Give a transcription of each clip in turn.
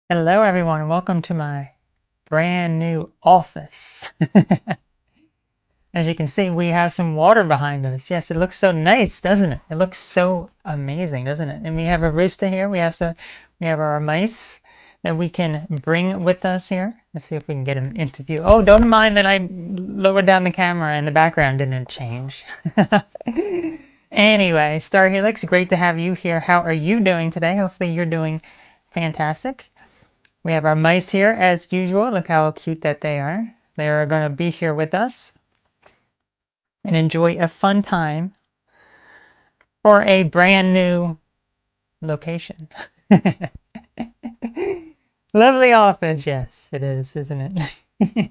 Hello, everyone, and welcome to my brand new office. As you can see, we have some water behind us. Yes, it looks so nice, doesn't it? It looks so amazing, doesn't it? And we have a rooster here. We have our mice that we can bring with us here. Let's see if we can get an interview. Oh, don't mind that I lowered down the camera and the background didn't change. Anyway, Star Helix, great to have you here. How are you doing today? Hopefully you're doing fantastic. We have our mice here as usual. Look how cute that they are. They are going to be here with us and enjoy a fun time for a brand new location. Lovely office. Yes, it is, isn't it? Does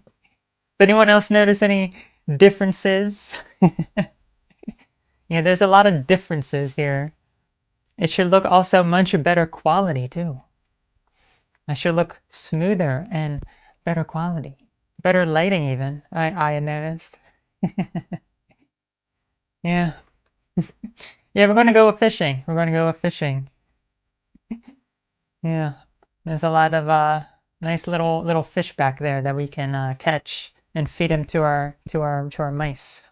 anyone else notice any differences? Yeah, there's a lot of differences here. It should look also much better quality too. It should look smoother and better quality. Better lighting even, I noticed. Yeah. Yeah, we're gonna go fishing. We're gonna go fishing. Yeah. There's a lot of nice little fish back there that we can catch and feed them to our mice.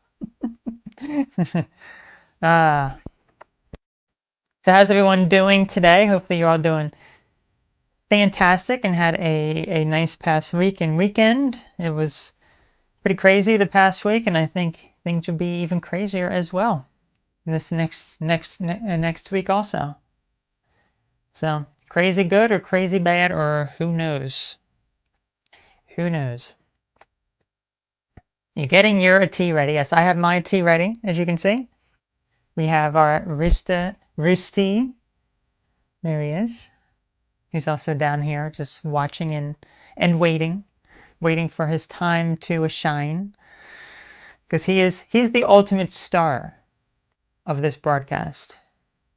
uh so how's everyone doing today? Hopefully you're all doing fantastic and had a nice past week and weekend. It was pretty crazy the past week, and I think things will be even crazier as well this next week also. So crazy good or crazy bad, or who knows? Who knows? You're getting your tea ready. Yes, I have my tea ready, as you can see. We have our Risti. There he is. He's also down here just watching and waiting for his time to shine. Because he's the ultimate star of this broadcast.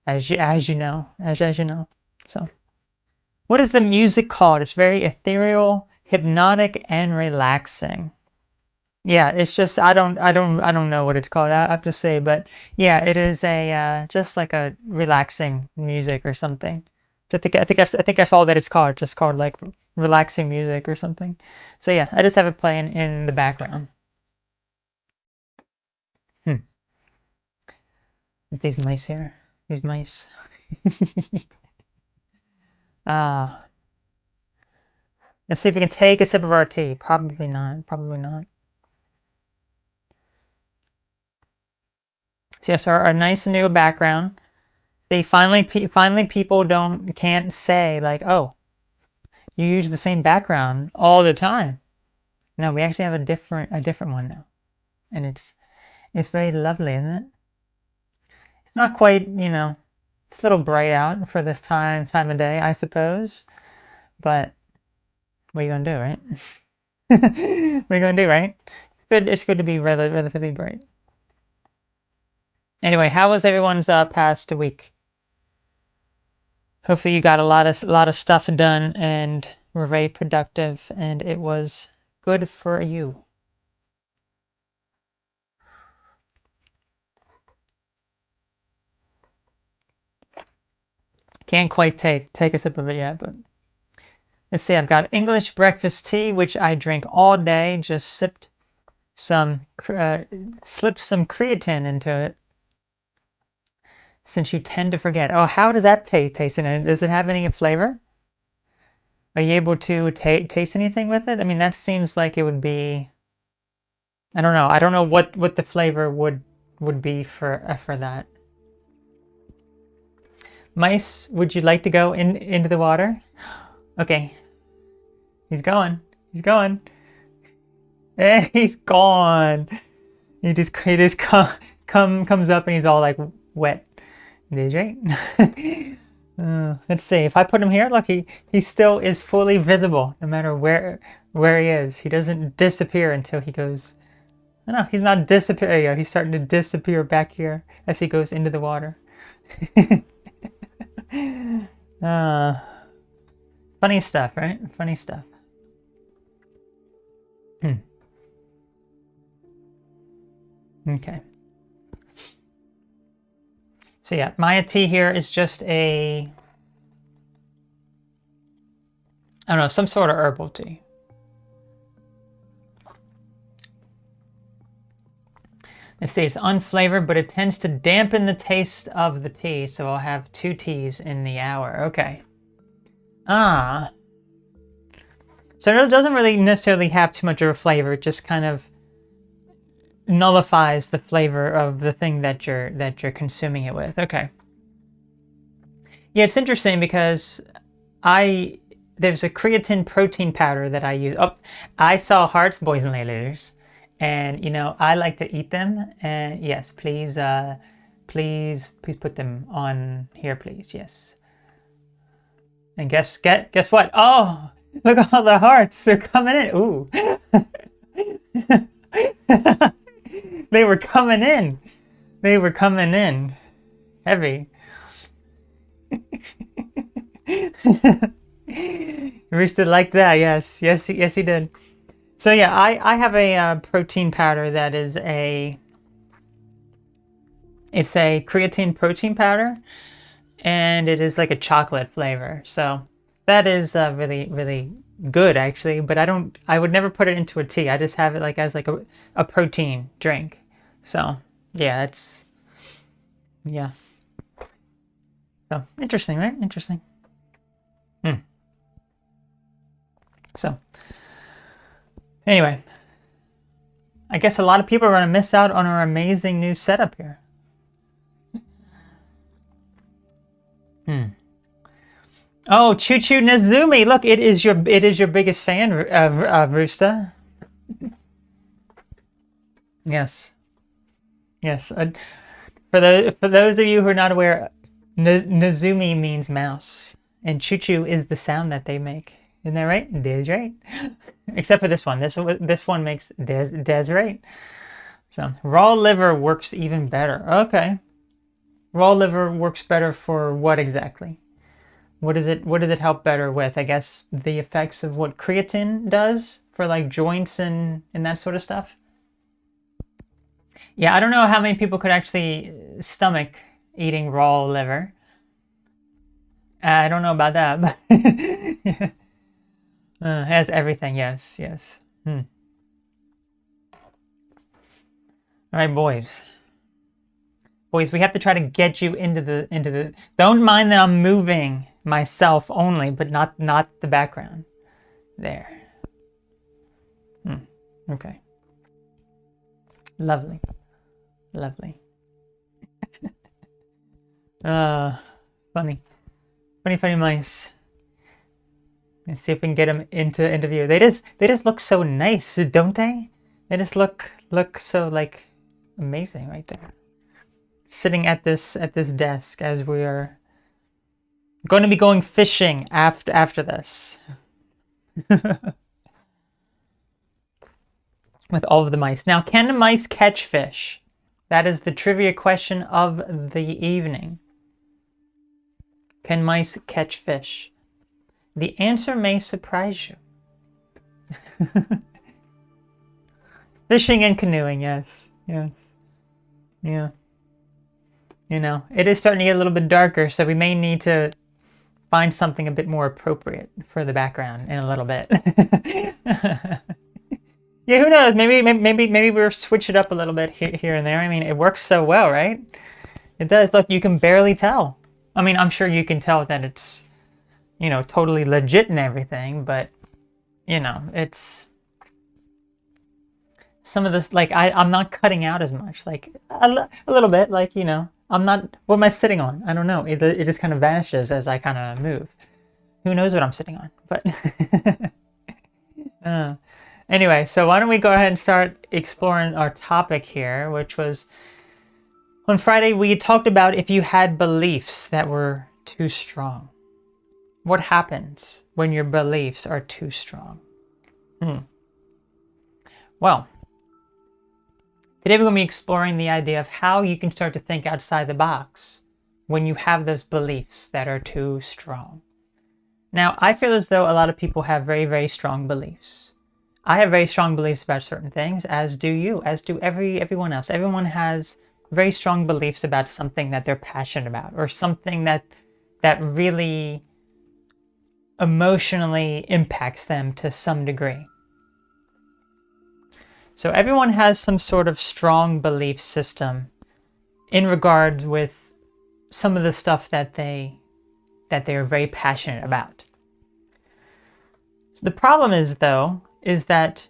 As you know. As you know. So what is the music called? It's very ethereal, hypnotic, and relaxing. Yeah, it's just I don't know what it's called. I have to say, but yeah, it is a just like a relaxing music or something. I think that's all that it's called. Just called like relaxing music or something. So yeah, I just have it playing in the background. Hmm. These mice here. These mice. Ah, let's see if we can take a sip of our tea. Probably not. Probably not. So yes, our nice new background. They finally people can't say like, oh, you use the same background all the time. No, we actually have a different one now, and it's very lovely, isn't it? It's not quite, it's a little bright out for this time of day, I suppose. But what are you gonna do, right? What are you gonna do, right? It's good to be relatively bright. Anyway, how was everyone's past week? Hopefully you got a lot of stuff done and were very productive, and it was good for you. Can't quite take a sip of it yet, but let's see. I've got English breakfast tea, which I drink all day. Just some slipped some creatine into it, since you tend to forget. Oh, how does that taste in it? Does it have any flavor? Are you able to taste anything with it? I mean, that seems like it would be. I don't know. I don't know what the flavor would be for that. Mice, would you like to go into the water? Okay, he's going. He's going. And he's gone. He just comes up and he's all like wet. DJ. Let's see. If I put him here, look, he still is fully visible no matter where he is. He doesn't disappear until he goes. No, he's not disappearing. Yeah, he's starting to disappear back here as he goes into the water. uh, Funny stuff, right? Funny stuff. Hmm. Okay. So yeah, Maya T here is just a I don't know, some sort of herbal tea. Let's see, it's unflavored, but it tends to dampen the taste of the tea, so I'll have 2 teas in the hour. Okay. Ah. So it doesn't really necessarily have too much of a flavor, it just kind of nullifies the flavor of the thing that you're consuming it with. Okay. Yeah, it's interesting because there's a creatine protein powder that I use. Oh, I saw hearts, boys and ladies. And, you know, I like to eat them. And yes, please put them on here, please. Yes. And guess what? Oh, look at all the hearts. They're coming in. Ooh. They were coming in. They were coming in. Heavy. Rooster liked that. Yes, he did. So yeah, I have a protein powder that is it's a creatine protein powder, and it is like a chocolate flavor. So that is really, really good actually, but I would never put it into a tea. I just have it like as like a protein drink. So yeah, yeah. So interesting, right? Interesting. So anyway, I guess a lot of people are going to miss out on our amazing new setup here. Oh, Choo Choo Nezumi! Look, it is your biggest fan, Rooster. Yes, yes. For those of you who are not aware, Nezumi means mouse, and Choo Choo is the sound that they make. Isn't that right? Des right. Except for this one. This one makes des right. So raw liver works even better. Okay. Raw liver works better for what exactly? What does it help better with? I guess the effects of what creatine does for like joints and that sort of stuff. Yeah, I don't know how many people could actually stomach eating raw liver. I don't know about that, but yeah. It has everything, yes. All right, boys. Boys, we have to try to get you into the. Don't mind that I'm moving myself only, but not the background. There. Okay. Lovely. Funny mice. Let's see if we can get them into view. They just look so nice, don't they? They just look so like amazing right there. Sitting at this desk as we are going to be going fishing after this. With all of the mice. Now, can the mice catch fish? That is the trivia question of the evening. Can mice catch fish? The answer may surprise you. Fishing and canoeing, yes. Yeah. You know, it is starting to get a little bit darker, so we may need to find something a bit more appropriate for the background in a little bit. Yeah, who knows? Maybe we'll switch it up a little bit here and there. I mean, it works so well, right? It does. Look, you can barely tell. I mean, I'm sure you can tell that it's, you know, totally legit and everything, but, you know, it's some of this, like, I'm not cutting out as much, like, a little bit, like, you know, I'm not, what am I sitting on? I don't know. It just kind of vanishes as I kind of move. Who knows what I'm sitting on, but anyway, so why don't we go ahead and start exploring our topic here, which was, on Friday, we talked about if you had beliefs that were too strong. What happens when your beliefs are too strong? Well, today we're going to be exploring the idea of how you can start to think outside the box when you have those beliefs that are too strong. Now, I feel as though a lot of people have very, very strong beliefs. I have very strong beliefs about certain things, as do you, as do everyone else. Everyone has very strong beliefs about something that they're passionate about, or something that really emotionally impacts them to some degree. So everyone has some sort of strong belief system in regard with some of the stuff that they are very passionate about. So the problem is, though, is that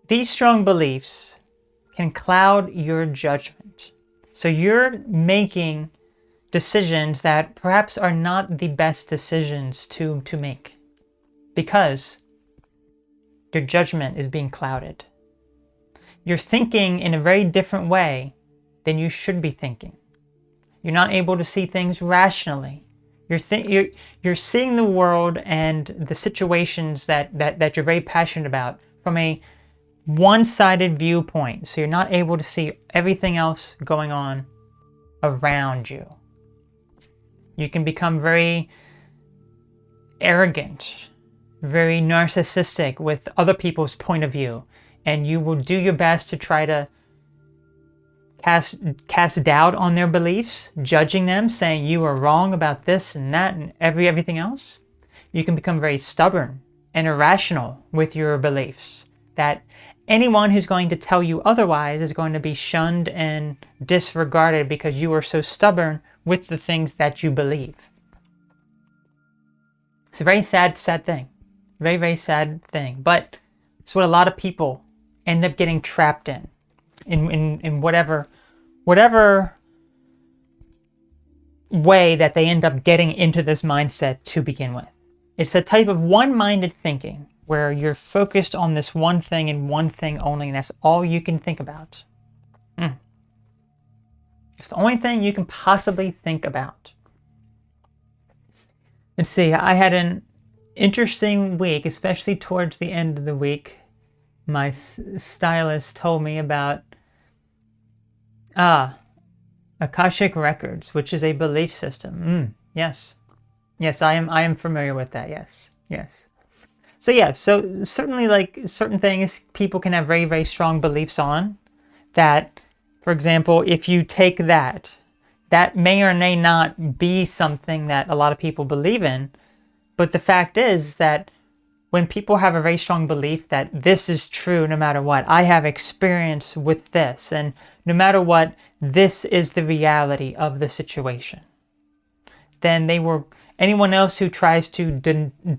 these strong beliefs can cloud your judgment. So you're making decisions that perhaps are not the best decisions to make because your judgment is being clouded. You're thinking in a very different way than you should be thinking. You're not able to see things rationally. You're seeing the world and the situations that you're very passionate about from a one-sided viewpoint. So you're not able to see everything else going on around you. You can become very arrogant, very narcissistic with other people's point of view, and you will do your best to try to cast doubt on their beliefs, judging them, saying you are wrong about this and that and everything else. You can become very stubborn and irrational with your beliefs, that anyone who's going to tell you otherwise is going to be shunned and disregarded because you are so stubborn with the things that you believe. It's a very sad thing. Very, very sad thing. But it's what a lot of people end up getting trapped in whatever way that they end up getting into this mindset to begin with. It's a type of one-minded thinking where you're focused on this one thing and one thing only, and that's all you can think about. It's the only thing you can possibly think about. Let's see, I had an interesting week, especially towards the end of the week. My stylist told me about Akashic Records, which is a belief system. Yes, I am familiar with that. Yes. So yeah, so certainly like certain things people can have very, very strong beliefs on. That, for example, if you take that may or may not be something that a lot of people believe in. But the fact is that when people have a very strong belief that this is true no matter what, I have experience with this, and no matter what, this is the reality of the situation, then anyone else who tries to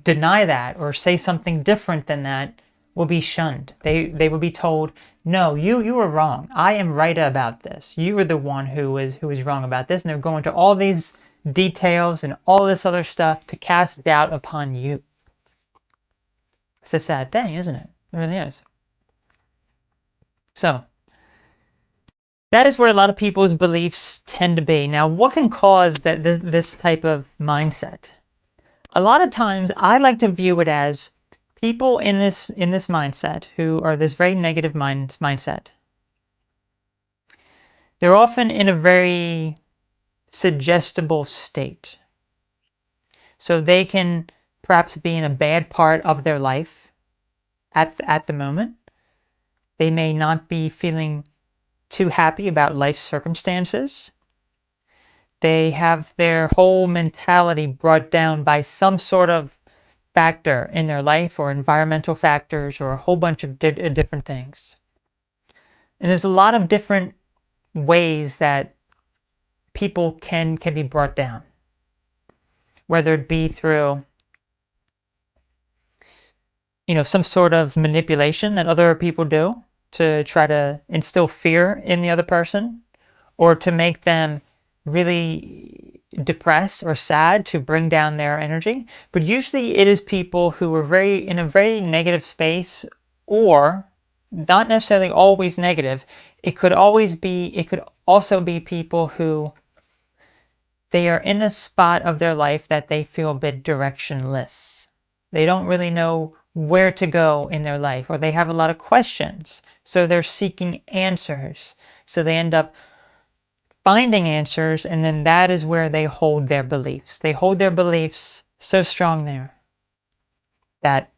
deny that or say something different than that will be shunned. They will be told, no, you were wrong. I am right about this. You were the one who is wrong about this. And they're going to all these details and all this other stuff to cast doubt upon you. It's a sad thing, isn't it? It really is. So that is where a lot of people's beliefs tend to be. Now, what can cause this type of mindset? A lot of times, I like to view it as people in this mindset who are this very negative mindset. They're often in a very suggestible state. So they can perhaps be in a bad part of their life at the moment. They may not be feeling too happy about life circumstances. They have their whole mentality brought down by some sort of factor in their life, or environmental factors, or a whole bunch of different things. And there's a lot of different ways that people can be brought down, whether it be through some sort of manipulation that other people do to try to instill fear in the other person, or to make them really depressed or sad to bring down their energy. But usually it is people who are in a very negative space, or not necessarily always negative. It could also be people who they are in a spot of their life that they feel a bit directionless. They don't really know where to go in their life, or they have a lot of questions. So they're seeking answers. So they end up finding answers, and then that is where they hold their beliefs. They hold their beliefs so strong there that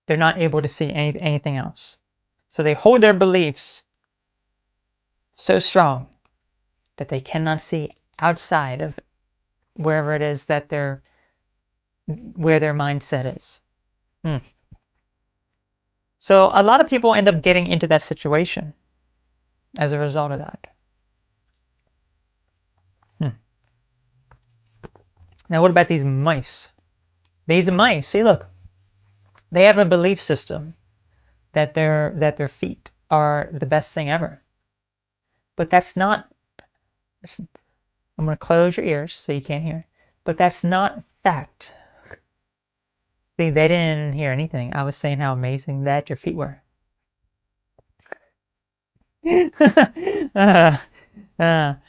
they're not able to see anything else. So they hold their beliefs so strong that they cannot see outside of wherever it is that where their mindset is. So a lot of people end up getting into that situation as a result of that. Now, what about these mice? These mice, see, look, they have a belief system that their feet are the best thing ever. But that's not. I'm going to close your ears so you can't hear. But that's not fact. See, they didn't hear anything. I was saying how amazing that your feet were.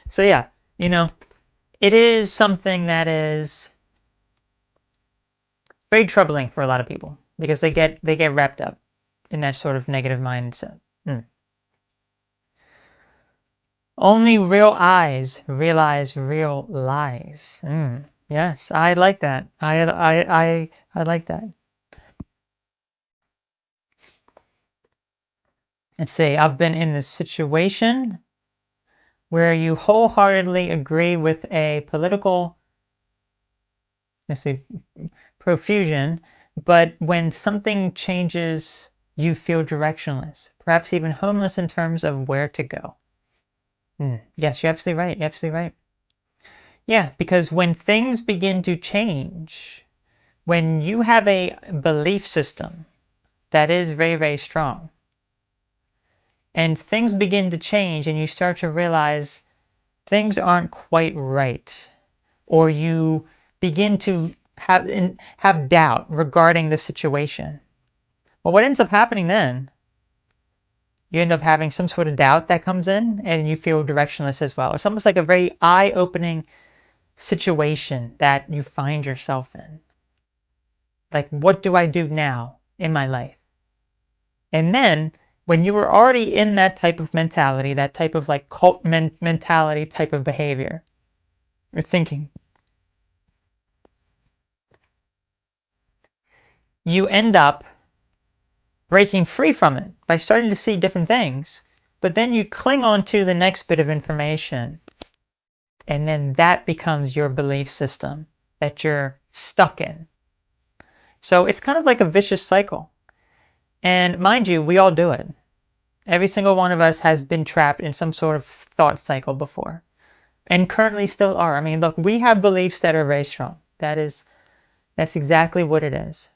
So yeah, it is something that is very troubling for a lot of people because they get wrapped up in that sort of negative mindset. Only real eyes realize real lies. Yes, I like that. I like that. Let's see. I've been in this situation where you wholeheartedly agree with a political, let's see, profusion, but when something changes, you feel directionless, perhaps even homeless in terms of where to go. Yes, you're absolutely right. You're absolutely right. Yeah, because when things begin to change, when you have a belief system that is very, very strong, and things begin to change and you start to realize things aren't quite right, or you begin to have doubt regarding the situation. Well, what ends up happening then, you end up having some sort of doubt that comes in and you feel directionless as well. It's almost like a very eye-opening situation that you find yourself in. Like, what do I do now in my life? And then when you were already in that type of mentality, that type of like cult mentality type of behavior or thinking, you end up breaking free from it by starting to see different things, but then you cling on to the next bit of information, and then that becomes your belief system that you're stuck in. So it's kind of like a vicious cycle. And mind you, we all do it. Every single one of us has been trapped in some sort of thought cycle before, and currently still are. I mean, look, we have beliefs that are very strong. That's exactly what it is.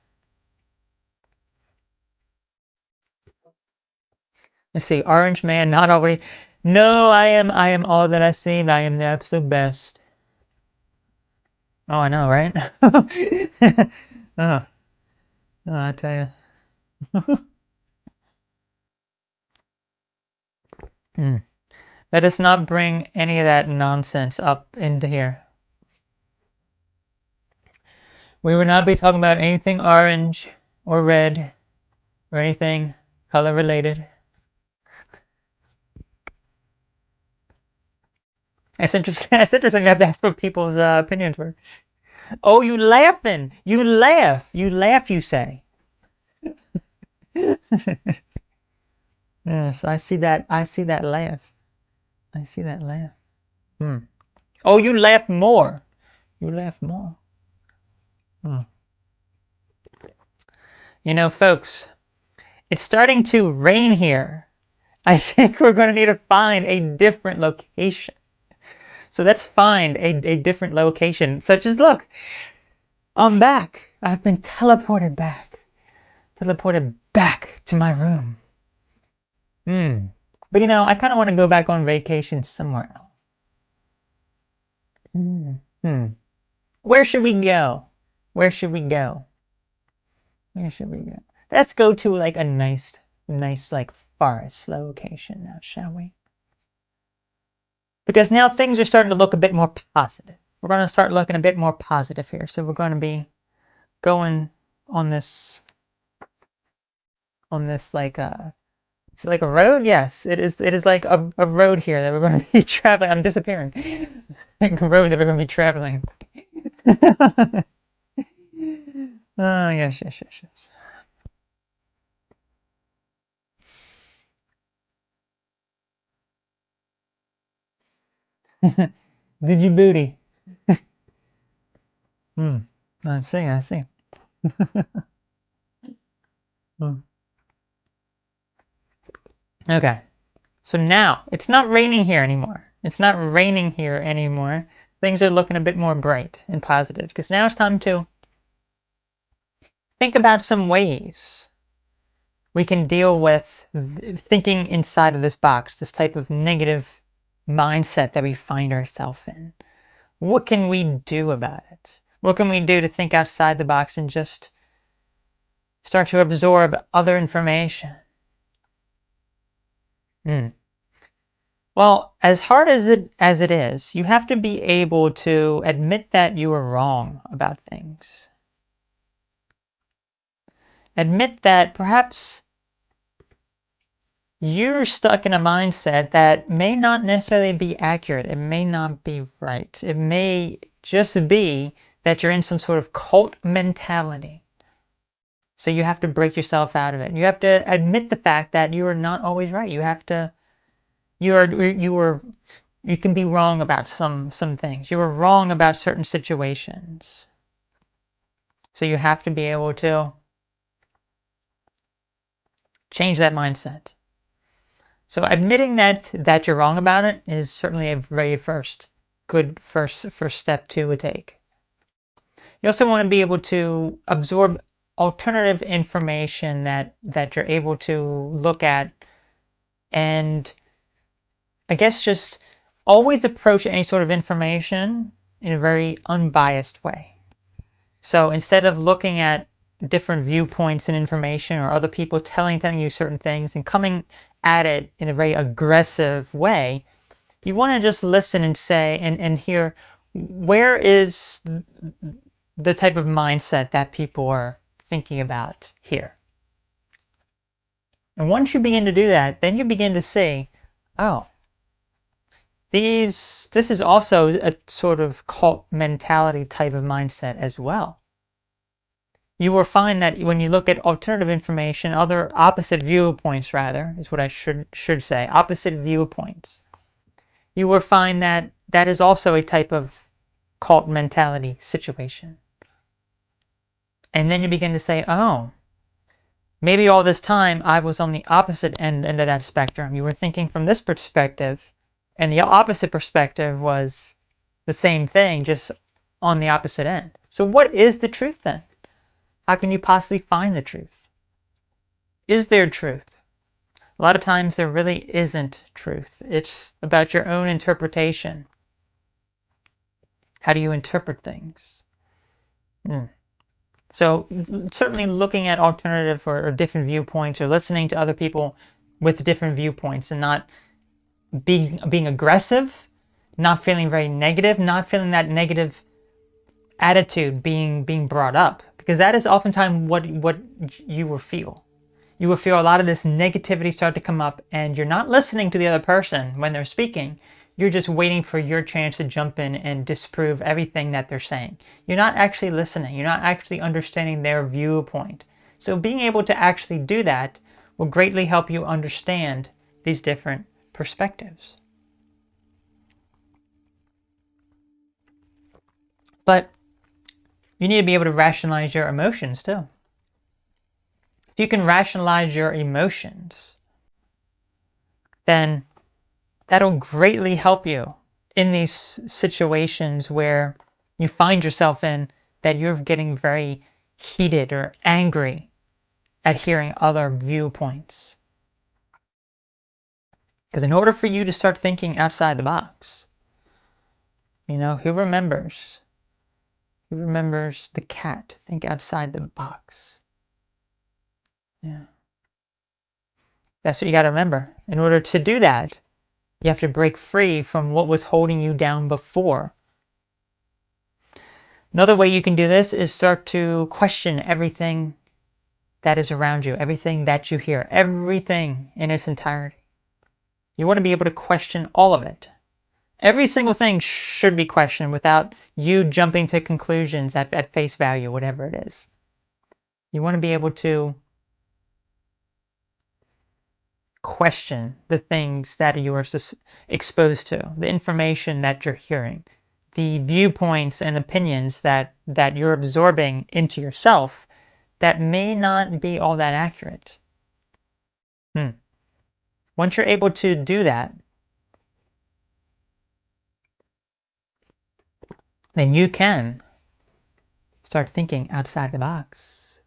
Let's see, Orange Man, not already. No, I am all that I seem. I am the absolute best. Oh, I know, right? oh, I tell you. Let us not bring any of that nonsense up into here. We will not be talking about anything orange or red or anything color related. It's interesting. It's interesting to have to ask what people's opinions were. Oh, you laughing? You laugh. You laugh. You say. Yes, I see that. I see that laugh. I see that laugh. Oh, you laugh more. You laugh more. You know, folks, it's starting to rain here. I think we're going to need to find a different location. So let's find a different location, such as, look, I'm back. I've been teleported back. Teleported back to my room. But I kind of want to go back on vacation somewhere else. Where should we go? Where should we go? Where should we go? Let's go to like a nice like forest location now, shall we? Because now things are starting to look a bit more positive. We're going to start looking a bit more positive here. So we're going to be going on this like it's like a road. Yes, it is like a road here that we're going to be traveling. I'm disappearing. Like a road that we're going to be traveling. Oh, yes, yes, yes, yes. Did you booty? I see, I see. Okay. So now, it's not raining here anymore. It's not raining here anymore. Things are looking a bit more bright and positive, because now it's time to think about some ways we can deal with thinking inside of this box, this type of negative mindset that we find ourselves in. What can we do about it? What can we do to think outside the box and just start to absorb other information? Well, as hard as it is, you have to be able to admit that you are wrong about things. Admit that perhaps you're stuck in a mindset that may not necessarily be accurate. It may not be right. It may just be that you're in some sort of cult mentality. So you have to break yourself out of it. You have to admit the fact that you are not always right. You have to, you can be wrong about some things. You are wrong about certain situations. So you have to be able to change that mindset. So admitting that you're wrong about it is certainly a very good first step to take. You also want to be able to absorb alternative information that you're able to look at, and I guess just always approach any sort of information in a very unbiased way. So instead of looking at different viewpoints and information or other people telling you certain things and coming at it in a very aggressive way, you want to just listen and say and hear where is the type of mindset that people are thinking about here. And once you begin to do that, then you begin to see, oh, this is also a sort of cult mentality type of mindset as well. You will find that when you look at alternative information, other opposite viewpoints rather, is what I should say, opposite viewpoints, you will find that that is also a type of cult mentality situation. And then you begin to say, oh, maybe all this time I was on the opposite end of that spectrum. You were thinking from this perspective, and the opposite perspective was the same thing, just on the opposite end. So what is the truth then? How can you possibly find the truth? Is there truth? A lot of times there really isn't truth. It's about your own interpretation. How do you interpret things? So certainly looking at alternative or different viewpoints, or listening to other people with different viewpoints, and not being aggressive, not feeling very negative, not feeling that negative attitude being brought up, because that is oftentimes what you will feel. You will feel a lot of this negativity start to come up, and you're not listening to the other person when they're speaking. You're just waiting for your chance to jump in and disprove everything that they're saying. You're not actually listening. You're not actually understanding their viewpoint. So being able to actually do that will greatly help you understand these different perspectives. But you need to be able to rationalize your emotions too. If you can rationalize your emotions, then that'll greatly help you in these situations where you find yourself in that you're getting very heated or angry at hearing other viewpoints. Because in order for you to start thinking outside the box, who remembers the cat? Think outside the box. Yeah. That's what you got to remember. In order to do that, you have to break free from what was holding you down before. Another way you can do this is start to question everything that is around you, everything that you hear, everything in its entirety. You want to be able to question all of it. Every single thing should be questioned without you jumping to conclusions at face value, whatever it is. You want to be able to question the things that you are exposed to, the information that you're hearing, the viewpoints and opinions that you're absorbing into yourself that may not be all that accurate. Once you're able to do that, then you can start thinking outside the box.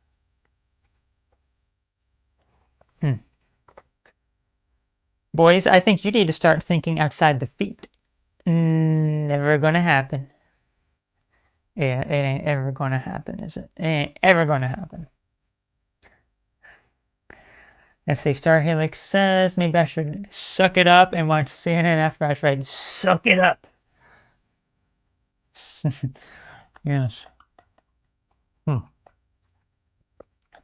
Boys, I think you need to start thinking outside the feet. Never gonna happen. Yeah, it ain't ever gonna happen, is it? It ain't ever gonna happen. Let's see, Star Helix says, maybe I should suck it up and watch CNN after I tried. Suck it up! Yes.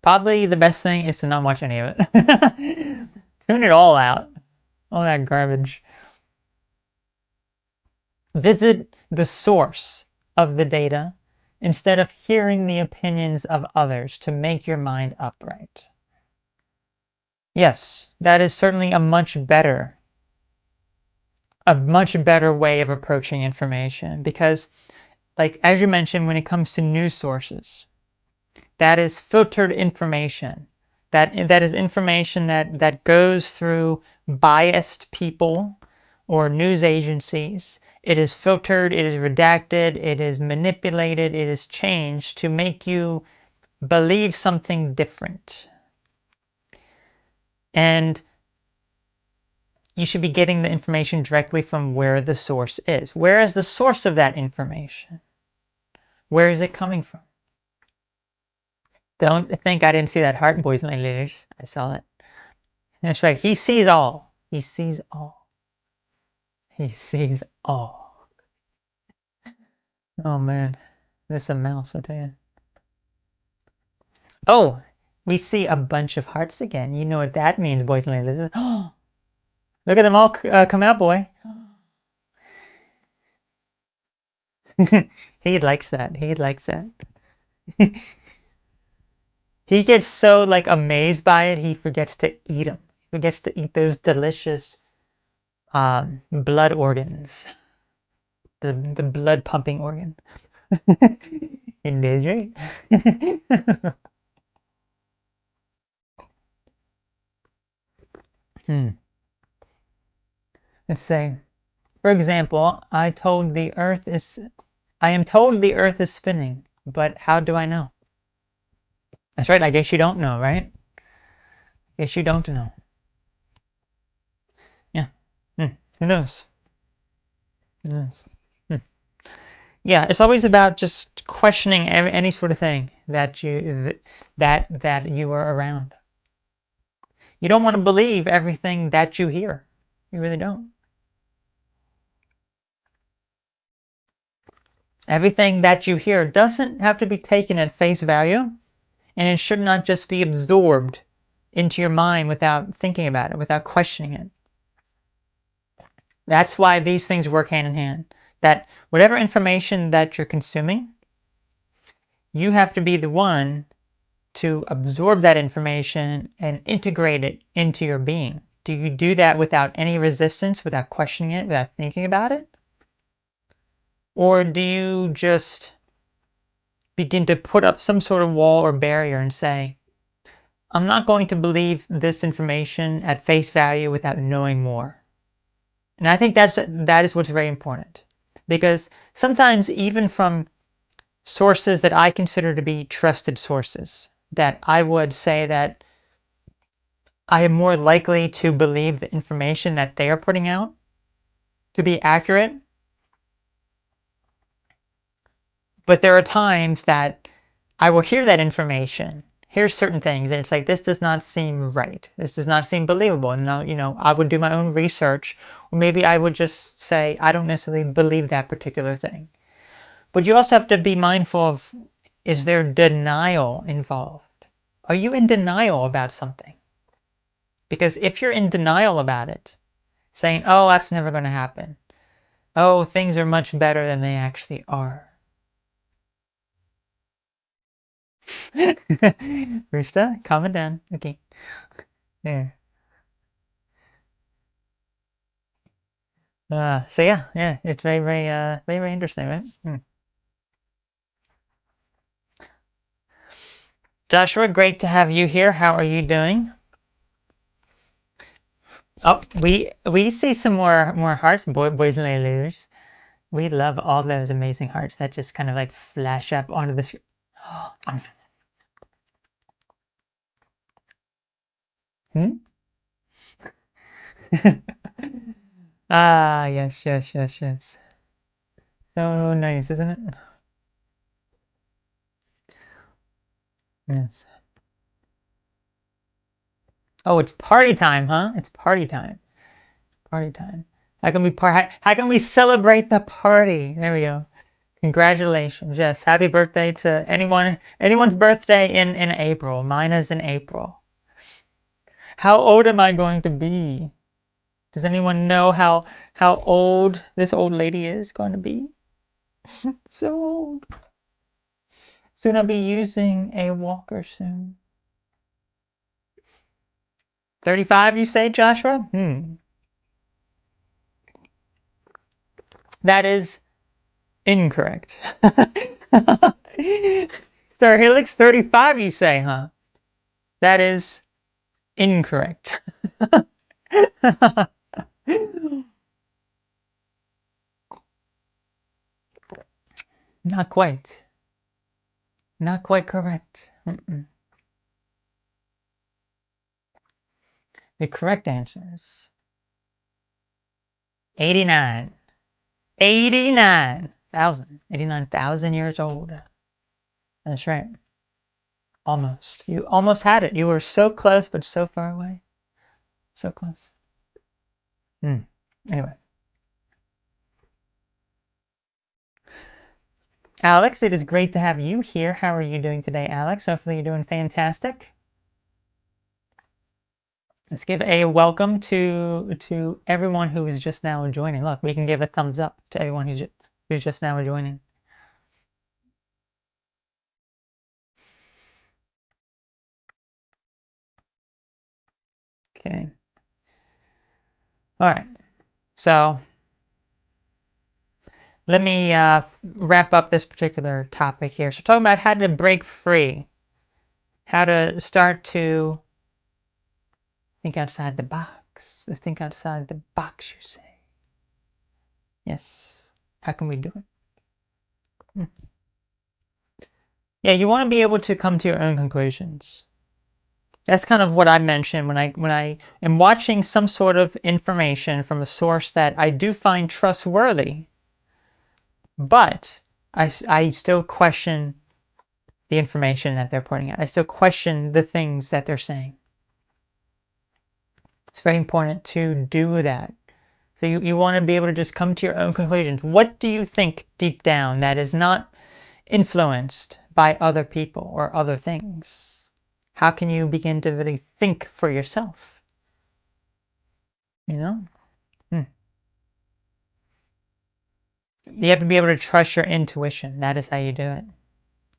Probably the best thing is to not watch any of it. Tune it all out. All that garbage. Visit the source of the data instead of hearing the opinions of others to make your mind upright. Yes, that is certainly a much better way of approaching information because, like, as you mentioned, when it comes to news sources, that is filtered information. That is information that goes through biased people or news agencies. It is filtered, it is redacted, it is manipulated, it is changed to make you believe something different. And you should be getting the information directly from where the source is. Where is the source of that information? Where is it coming from? Don't think I didn't see that heart, boys and ladies. I saw it. That's right. He sees all. He sees all. He sees all. Oh man, this is a mouse, I tell you. Oh, we see a bunch of hearts again. You know what that means, boys and ladies. Oh, look at them all come out, boy. He likes that. He likes that. He gets so like amazed by it, he forgets to eat them. He forgets to eat those delicious blood organs. The blood pumping organ. It is right. Let's say, for example, I am told the earth is spinning, but how do I know? That's right, I guess you don't know, right? I guess you don't know. Yeah. Who knows? Who knows? Yeah, it's always about just questioning any sort of thing that you are around. You don't want to believe everything that you hear. You really don't. Everything that you hear doesn't have to be taken at face value, and it should not just be absorbed into your mind without thinking about it, without questioning it. That's why these things work hand in hand. That whatever information that you're consuming, you have to be the one to absorb that information and integrate it into your being. Do you do that without any resistance, without questioning it, without thinking about it? Or do you just begin to put up some sort of wall or barrier and say, I'm not going to believe this information at face value without knowing more? And I think that is what's very important. Because sometimes even from sources that I consider to be trusted sources, that I would say that I am more likely to believe the information that they are putting out to be accurate. But there are times that I will hear that information, hear certain things, and it's like, this does not seem right. This does not seem believable. And now, I would do my own research, or maybe I would just say, I don't necessarily believe that particular thing. But you also have to be mindful of, is there denial involved? Are you in denial about something? Because if you're in denial about it, saying, oh, that's never going to happen. Oh, things are much better than they actually are. Rooster, calm it down. Okay. There. So yeah, it's very interesting, right? Joshua, great to have you here. How are you doing? Oh, we see some more hearts, boys and ladies. We love all those amazing hearts that just kind of like flash up onto the screen. Hmm? Ah, yes. So nice, isn't it? Yes. Oh, it's party time, huh? It's party time. Party time. How can we celebrate the party? There we go. Congratulations. Yes, happy birthday to anyone's birthday in April. Mine is in April. How old am I going to be? Does anyone know how old this old lady is going to be? So old. Soon I'll be using a walker soon. 35, you say, Joshua? That is incorrect. Sir Helix, 35, you say, huh? That is incorrect. Not quite. Not quite correct. The correct answer is 89. 89,000. 89,000 years old. That's right. Almost. You almost had it. You were so close, but so far away. So close. Anyway. Alex, it is great to have you here. How are you doing today, Alex? Hopefully you're doing fantastic. Let's give a welcome to everyone who is just now joining. Look, we can give a thumbs up to everyone who's just now joining. Okay. All right. So let me wrap up this particular topic here. So talking about how to break free, how to start to think outside the box. Think outside the box, you say. Yes. How can we do it? Yeah, you want to be able to come to your own conclusions. That's kind of what I mentioned when I am watching some sort of information from a source that I do find trustworthy, but I still question the information that they're putting out. I still question the things that they're saying. It's very important to do that. So you want to be able to just come to your own conclusions. What do you think deep down that is not influenced by other people or other things? How can you begin to really think for yourself? You know? You have to be able to trust your intuition. That is how you do it.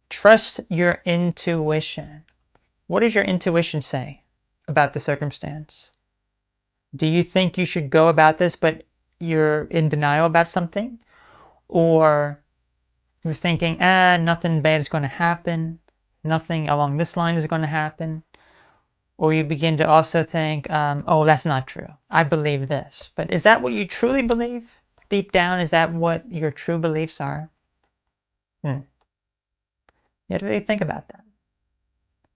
Trust your intuition. What does your intuition say about the circumstance? Do you think you should go about this, but you're in denial about something? Or you're thinking, nothing bad is going to happen. Nothing along this line is going to happen. Or you begin to also think, oh, that's not true. I believe this. But is that what you truly believe? Deep down, is that what your true beliefs are? You have to really think about that.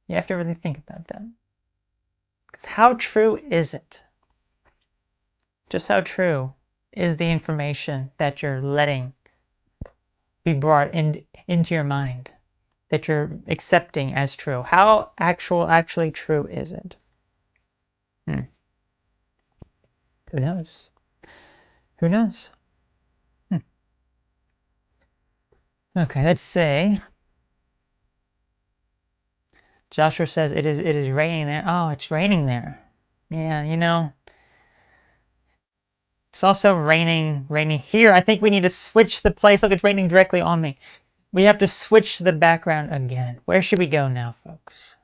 You have to really think about that. Because how true is it? Just how true is the information that you're letting be brought into your mind, that you're accepting as true? How actually true is it? Who knows? Who knows? Okay, let's say Joshua says it is raining there. Oh, it's raining there. Yeah, it's also raining here. I think we need to switch the place. Look, it's raining directly on me. We have to switch the background again. Where should we go now, folks?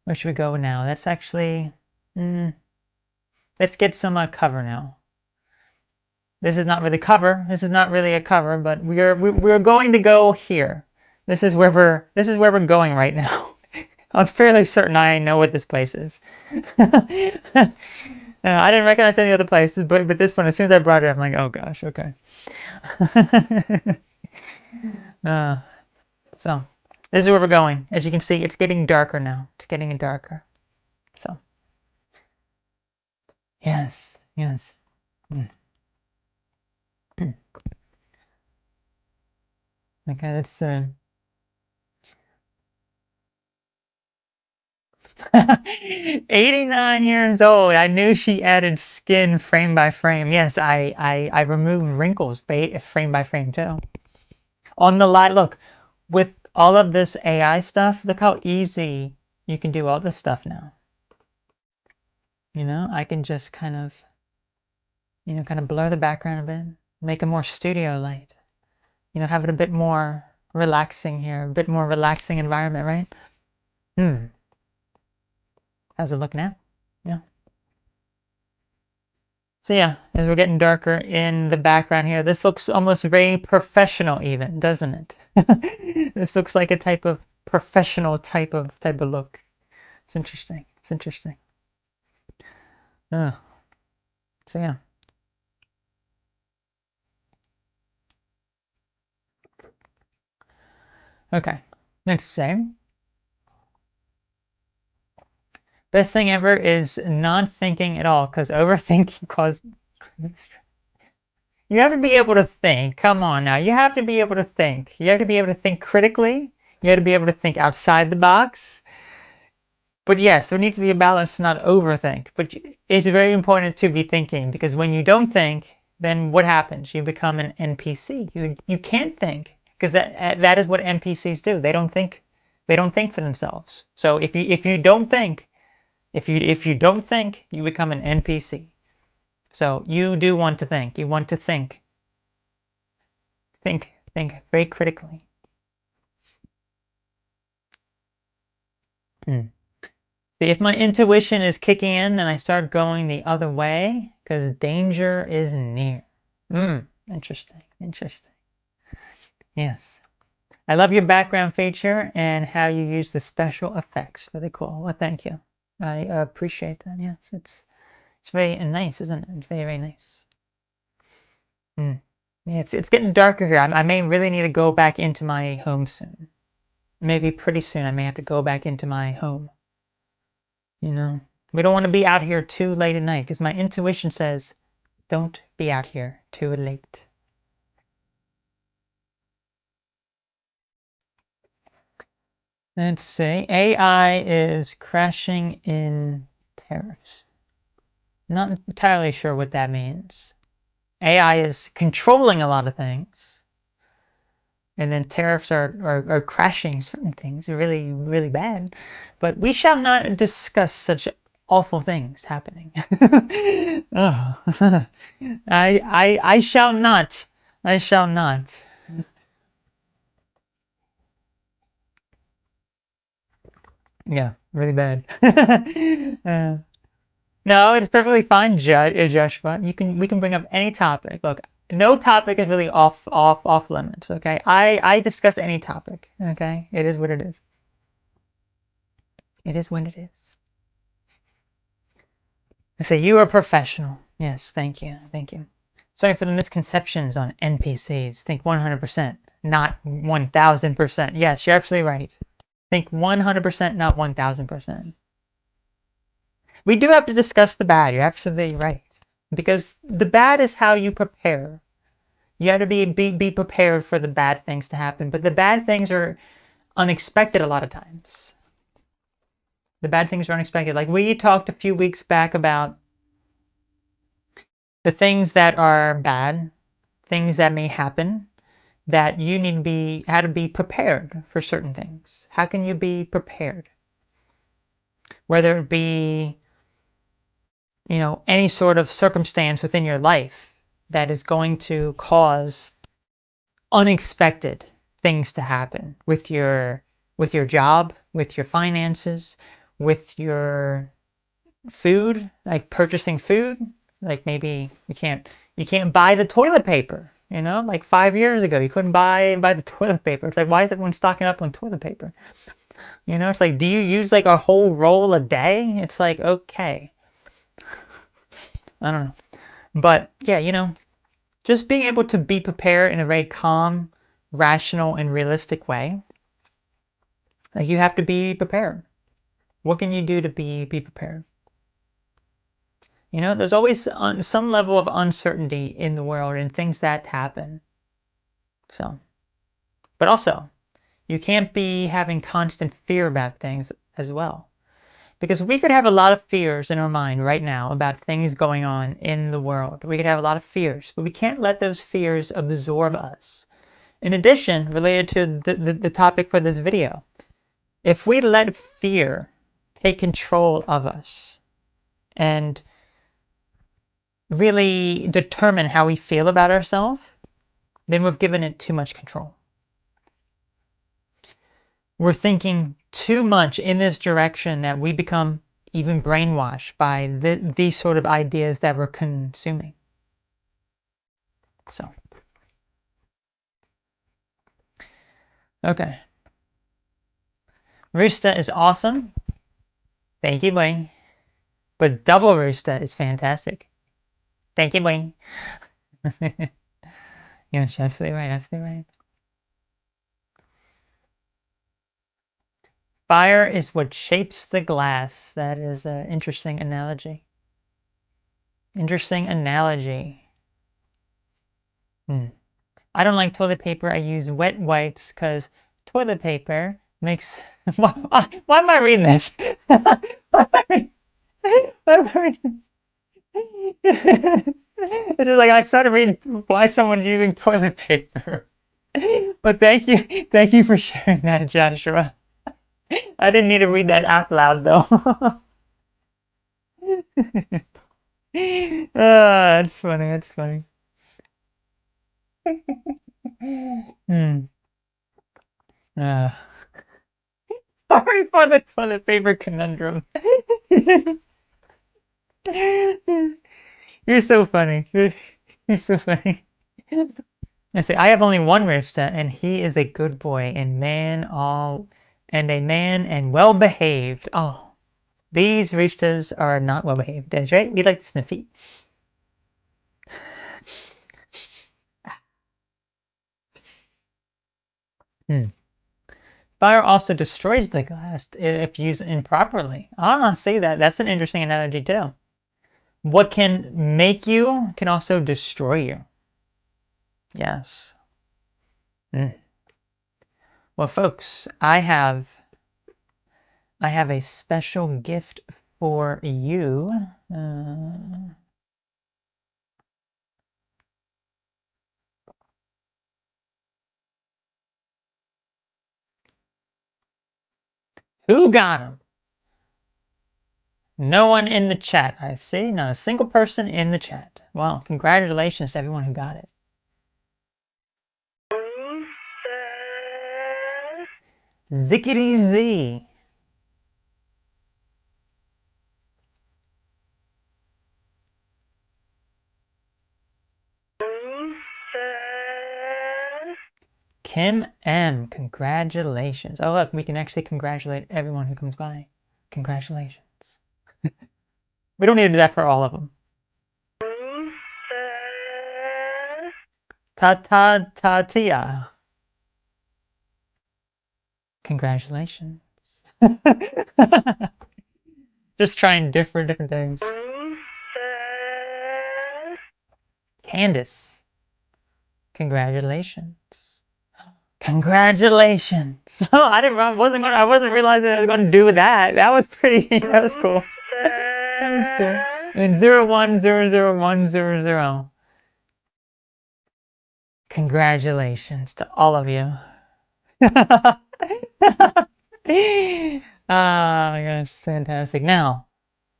Where should we go now? That's actually... let's get some cover now. This is not really cover. This is not really a cover, but we're going to go here. This is where we're going right now. I'm fairly certain I know what this place is. I didn't recognize any other places, but this one, as soon as I brought it up, I'm like, oh gosh, okay. uh, so this is where we're going. As you can see, it's getting darker now. It's getting darker. So yes, yes. Mm. Okay, let's 89 years old. I knew she added skin frame by frame. Yes, I removed wrinkles frame by frame too. On the light, look, with all of this AI stuff, look how easy you can do all this stuff now. You know, I can just kind of, kind of blur the background a bit, make it more studio light. You know, have it a bit more relaxing here, a bit more relaxing environment, right? How's it look now? Yeah. So yeah, as we're getting darker in the background here, this looks almost very professional even, doesn't it? This looks like a type of professional type of look. It's interesting. It's interesting. So yeah. Okay. Let's say best thing ever is not thinking at all, because overthinking causes. You have to be able to think. Come on now. You have to be able to think. You have to be able to think critically. You have to be able to think outside the box. But yes, there needs to be a balance to not overthink. But it's very important to be thinking, because when you don't think, then what happens? You become an NPC. You can't think, because that is what NPCs do. They don't think. They don't think for themselves. So if you don't think, if you don't think, you become an NPC. So you do want to think. You want to think. Think very critically. See, if my intuition is kicking in, then I start going the other way, because danger is near. Interesting, interesting. Yes. I love your background feature and how you use the special effects. Really cool. Well, thank you. I appreciate that. Yes, it's very nice, isn't it? It's very, very nice. Yeah, it's getting darker here. I may really need to go back into my home soon. Maybe pretty soon I may have to go back into my home. You know, we don't want to be out here too late at night, because my intuition says, don't be out here too late. Let's see. AI is crashing in tariffs. Not entirely sure what that means. AI is controlling a lot of things, and then tariffs are crashing certain things. Really, really bad. But we shall not discuss such awful things happening. Oh. I shall not. I shall not. Yeah, really bad. No, it's perfectly fine, Joshua. We can bring up any topic. Look, no topic is really off limits. Okay, I discuss any topic. Okay, it is what it is. It is what it is. I say you are a professional. Yes, thank you, thank you. Sorry for the misconceptions on NPCs. Think 100%, not 1000%. Yes, you're absolutely right. Think 100%, not 1000%. We do have to discuss the bad. You're absolutely right. Because the bad is how you prepare. You have to be prepared for the bad things to happen. But the bad things are unexpected a lot of times. The bad things are unexpected. Like we talked a few weeks back about the things that are bad, things that may happen, that you need to be, how to be prepared for certain things. How can you be prepared? Whether it be, any sort of circumstance within your life that is going to cause unexpected things to happen with your job, with your finances, with your food, like purchasing food. Like maybe you You can't buy the toilet paper. You know, like 5 years ago, you couldn't buy the toilet paper. It's like, why is everyone stocking up on toilet paper? You know, it's like, do you use like a whole roll a day? It's like, okay. I don't know. But yeah, you know, just being able to be prepared in a very calm, rational, and realistic way. Like, you have to be prepared. What can you do to be prepared? You know, there's always some level of uncertainty in the world and things that happen. So, but also, you can't be having constant fear about things as well. Because we could have a lot of fears in our mind right now about things going on in the world. We could have a lot of fears, but we can't let those fears absorb us. In addition, related to the topic for this video, if we let fear take control of us and really determine how we feel about ourselves, then we've given it too much control. We're thinking too much in this direction that we become even brainwashed by these sort of ideas that we're consuming. So, okay. Rooster is awesome. Thank you, Bling. But double Rooster is fantastic. Thank you, Bling. Yeah, she's absolutely right, absolutely right. Fire is what shapes the glass. That is an interesting analogy. Interesting analogy. I don't like toilet paper. I use wet wipes because toilet paper makes... why am I reading this? Why am I reading... It's just like I started reading why someone's using toilet paper. But thank you for sharing that, Joshua. I didn't need to read that out loud though. That's funny. That's funny. Uh, sorry for the toilet paper conundrum. You're so funny. You're so funny. I say I have only one Rift set, and he is a good boy and a man and well behaved. Oh, these Riftas are not well behaved. That's right. We like to sniff feet. Fire also destroys the glass if used improperly. I'll not say that. That's an interesting analogy too. What can make you can also destroy you. Yes. Well, folks, I have a special gift for you. Who got him? No one in the chat. I see. Not a single person in the chat. Well, congratulations to everyone who got it. Zickety Z. Kim M. Congratulations. Oh, look, we can actually congratulate everyone who comes by. Congratulations. We don't need to do that for all of them. Tatia. Congratulations. Just trying different things. Candace. Congratulations. Congratulations. Oh, I wasn't realizing I was gonna do that. That was pretty that was cool. That was cool. And 01001000. Congratulations to all of you. Oh my goodness, fantastic. Now,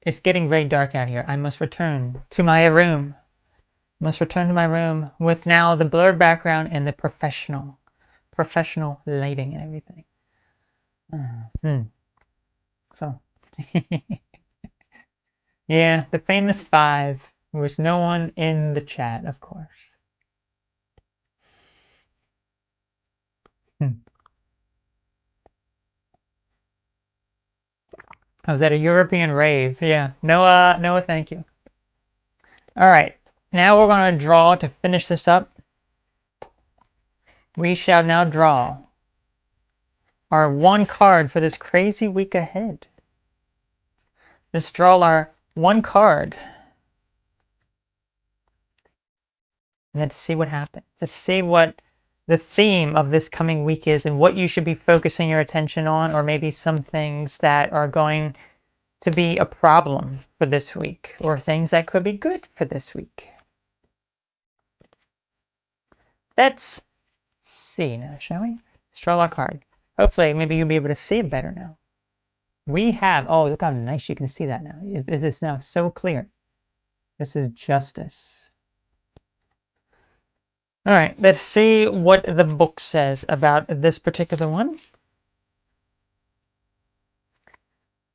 it's getting very dark out here. I must return to my room. Must return to my room with now the blurred background and the professional lighting and everything. So, yeah, the famous 5. There was no one in the chat, of course. I was at a European rave. Yeah. Noah, thank you. All right. Now we're going to draw to finish this up. We shall now draw our one card for this crazy week ahead. Let's draw our one card. Let's see what happens. Let's see what the theme of this coming week is and what you should be focusing your attention on, or maybe some things that are going to be a problem for this week, or things that could be good for this week. Let's see now, shall we? Let's draw our card. Hopefully, maybe you'll be able to see it better now. We have, oh, look how nice you can see that now. It is now so clear. This is Justice. All right, let's see what the book says about this particular one.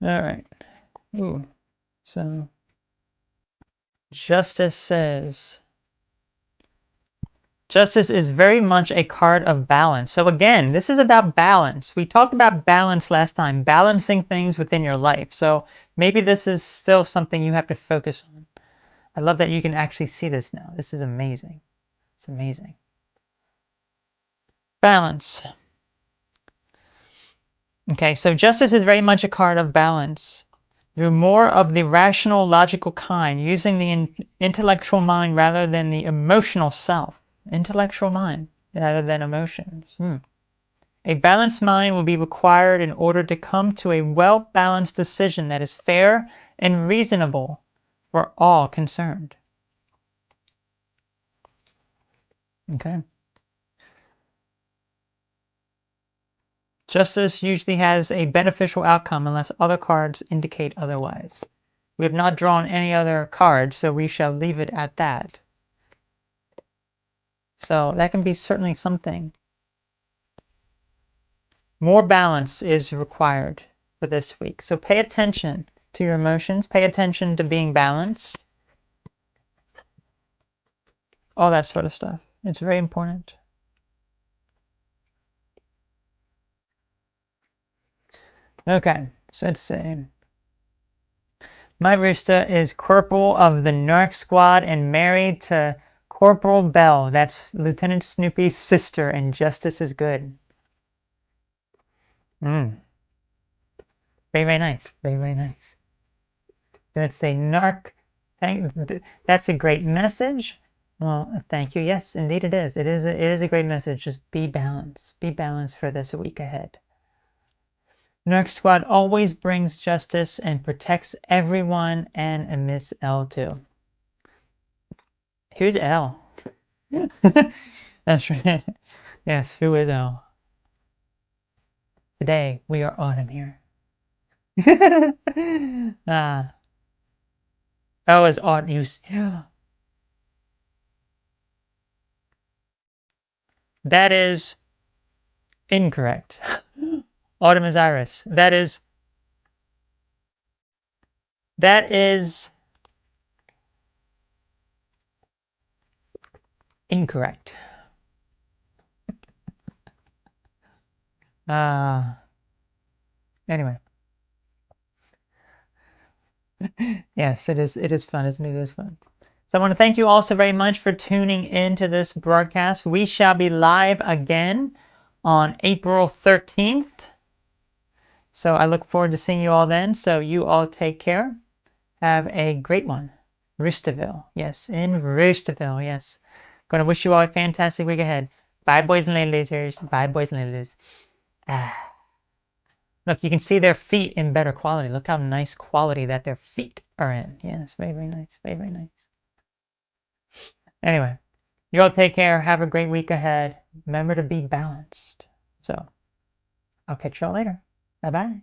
All right. Ooh. So, Justice says, Justice is very much a card of balance. So again, this is about balance. We talked about balance last time, balancing things within your life. So maybe this is still something you have to focus on. I love that you can actually see this now. This is amazing. It's amazing. Balance. Okay, so Justice is very much a card of balance. You're more of the rational, logical kind, using the intellectual mind rather than the emotional self. Intellectual mind rather than emotions. A balanced mind will be required in order to come to a well-balanced decision that is fair and reasonable for all concerned. Okay. Justice usually has a beneficial outcome unless other cards indicate otherwise. We have not drawn any other cards, so we shall leave it at that. So that can be certainly something. More balance is required for this week. So pay attention to your emotions. Pay attention to being balanced. All that sort of stuff. It's very important. Okay, so let's see. My Rooster is Corporal of the Narc Squad and married to Corporal Bell. That's Lieutenant Snoopy's sister, and Justice is good. Very, very nice. Very, very nice. Let's say Narc. That's a great message. Well, thank you. Yes, indeed it is. It is a great message. Just be balanced. Be balanced for this week ahead. Narc Squad always brings justice and protects everyone, and Miss L too. Who's L? That's right. Yes, who is L? Today we are Autumn here. L is Autumn. That is incorrect. Autumn is Iris. That is incorrect. Anyway. Yes, it is fun, isn't it? It is fun. So I want to thank you all so very much for tuning in to this broadcast. We shall be live again on April 13th. So I look forward to seeing you all then. So you all take care. Have a great one. Roosterville. Yes, in Roosterville. Yes. Going to wish you all a fantastic week ahead. Bye, boys and ladies. Bye, boys and ladies. Look, you can see their feet in better quality. Look how nice quality that their feet are in. Yes, very, very nice. Very, very nice. Anyway, you all take care. Have a great week ahead. Remember to be balanced. So, I'll catch y'all later. Bye-bye.